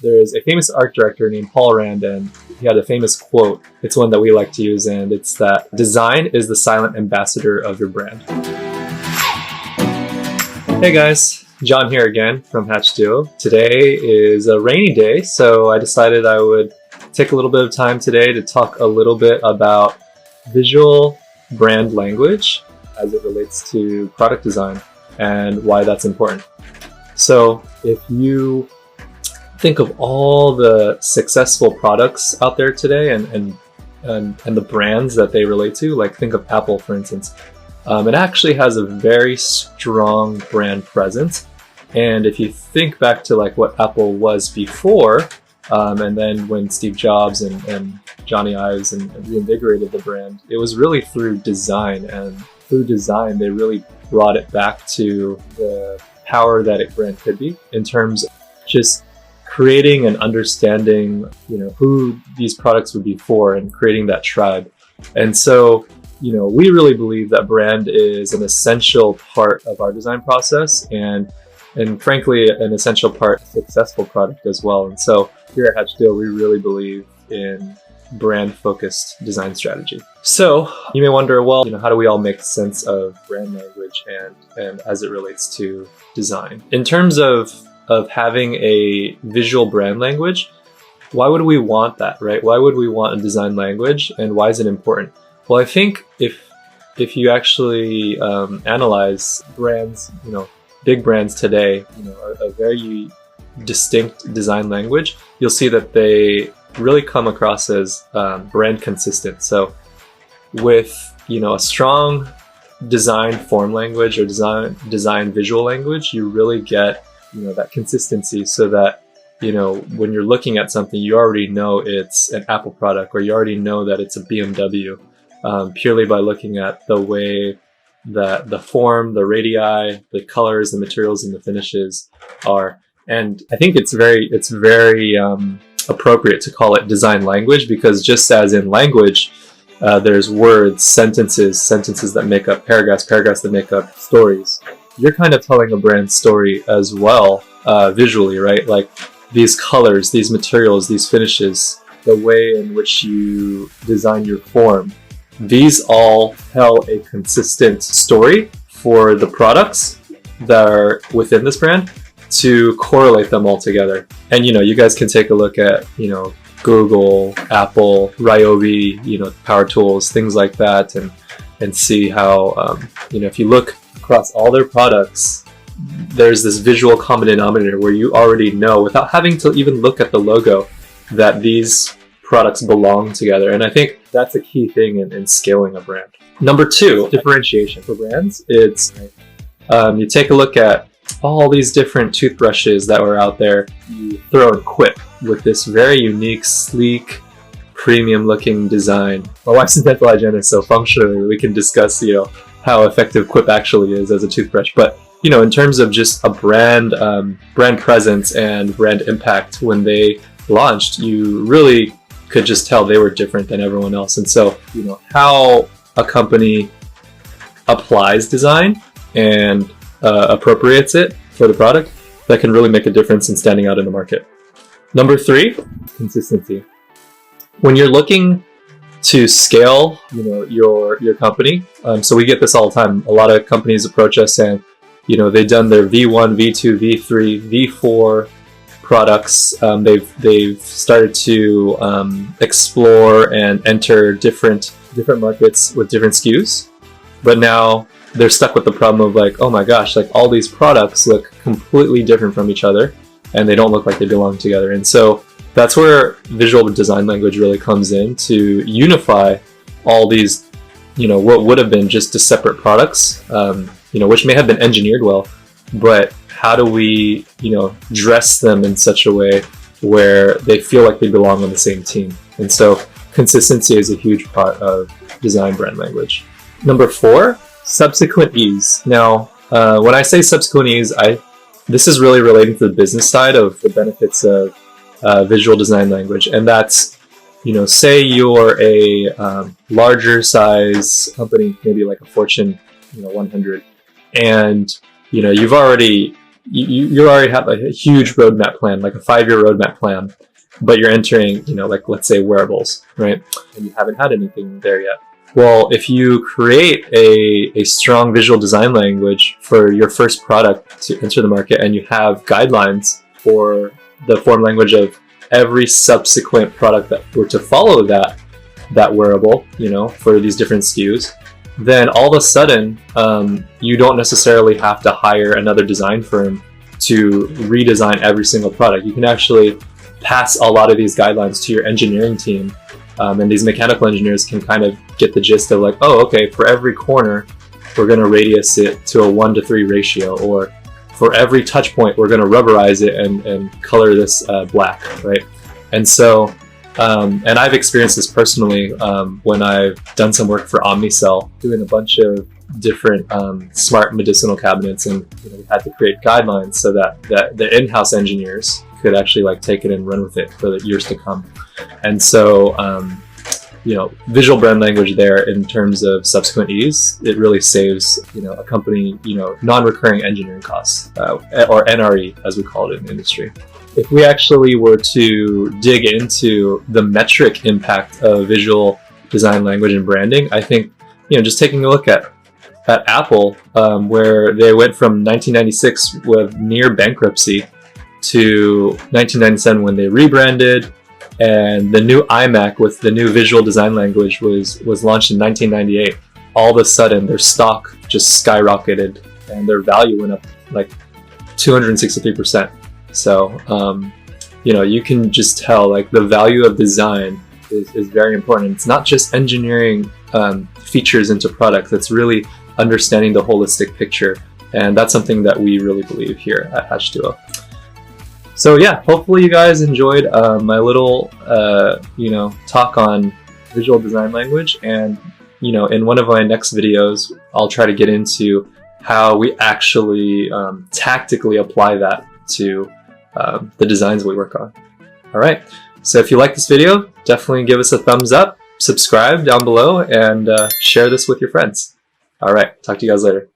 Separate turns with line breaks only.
there is a famous art director named Paul Rand, and he had a famous quote. It's one that we like to use, and it's that design is the silent ambassador of your brand. Hey guys, John here again from Hatch Duo. Today is a rainy day, so I decided I would take a little bit of time today to talk a little bit about visual brand language as it relates to product design and why that's important. So if you think of all the successful products out there today and the brands that they relate to, like think of Apple, for instance. It actually has a very strong brand presence. And if you think back to like what Apple was before, and then when Steve Jobs and Johnny Ives and reinvigorated the brand, it was really through design. And through design, they really brought it back to the power that a brand could be in terms of just creating and understanding, who these products would be for and creating that tribe. And so, we really believe that brand is an essential part of our design process and frankly, an essential part of a successful product as well. And so here at Hatch Duo, we really believe in brand-focused design strategy. So you may wonder, well, how do we all make sense of brand language and as it relates to design? In terms of having a visual brand language, why would we want that, right? Why would we want a design language, and why is it important? Well, I think if you actually analyze brands, big brands today, a very distinct design language, you'll see that they really come across as brand consistent. So with, a strong design form language or design visual language, you really get, that consistency so that, when you're looking at something, you already know it's an Apple product, or you already know that it's a BMW, purely by looking at the way that the form, the radii, the colors, the materials, and the finishes are. And I think it's very appropriate to call it design language, because just as in language, there's words, sentences that make up paragraphs that make up stories. You're kind of telling a brand story as well, visually, right? Like these colors, these materials, these finishes, the way in which you design your form. These all tell a consistent story for the products that are within this brand to correlate them all together. And, you guys can take a look at, Google, Apple, Ryobi, Power Tools, things like that, and see how, if you look across all their products, there's this visual common denominator where you already know, without having to even look at the logo, that these products belong together. And I think that's a key thing in scaling a brand. Number 2, differentiation. For brands, it's you take a look at all these different toothbrushes that were out there. You throw in Quip with this very unique, sleek, premium looking design. My wife's a dental hygienist, so functionally we can discuss, how effective Quip actually is as a toothbrush. But, in terms of just a brand presence and brand impact, when they launched, you really could just tell they were different than everyone else. And so, how a company applies design and appropriates it for the product, that can really make a difference in standing out in the market. Number 3, consistency. When you're looking to scale, your company, so we get this all the time. A lot of companies approach us and, they've done their V1, V2, V3, V4 products. They've started to explore and enter different markets with different SKUs, but now they're stuck with the problem of like, oh my gosh, like all these products look completely different from each other and they don't look like they belong together. And so that's where visual design language really comes in to unify all these, what would have been just separate products, which may have been engineered well, but how do we, dress them in such a way where they feel like they belong on the same team? And so consistency is a huge part of design brand language. Number 4, subsequent ease. Now, when I say subsequent ease, this is really relating to the business side of the benefits of visual design language. And that's, say you're a larger size company, maybe like a Fortune 100, and you've already you already have a huge roadmap plan, like a 5-year roadmap plan, but you're entering, like let's say wearables, right? And you haven't had anything there yet. Well, if you create a strong visual design language for your first product to enter the market, and you have guidelines for the form language of every subsequent product that were to follow that wearable, for these different SKUs, then all of a sudden, you don't necessarily have to hire another design firm to redesign every single product. You can actually pass a lot of these guidelines to your engineering team, and these mechanical engineers can kind of get the gist of like, oh, okay, for every corner, we're going to radius it to a 1:3 ratio, or for every touch point, we're going to rubberize it and color this black, right? And so, and I've experienced this personally when I've done some work for Omnicell, doing a bunch of different smart medicinal cabinets, and we had to create guidelines so that the in-house engineers could actually like take it and run with it for the years to come. And so, visual brand language there in terms of subsequent ease, it really saves, a company, non-recurring engineering costs, or NRE as we call it in the industry. If we actually were to dig into the metric impact of visual design language and branding, I think, just taking a look at Apple, where they went from 1996 with near bankruptcy to 1997 when they rebranded, and the new iMac with the new visual design language was launched in 1998. All of a sudden, their stock just skyrocketed, and their value went up like 263%. So, you can just tell like the value of design is very important. It's not just engineering features into products. It's really understanding the holistic picture, and that's something that we really believe here at H2O. So yeah, hopefully you guys enjoyed my little talk on visual design language, and in one of my next videos I'll try to get into how we actually tactically apply that to the designs we work on. Alright, so if you like this video, definitely give us a thumbs up, subscribe down below, and share this with your friends. Alright, talk to you guys later.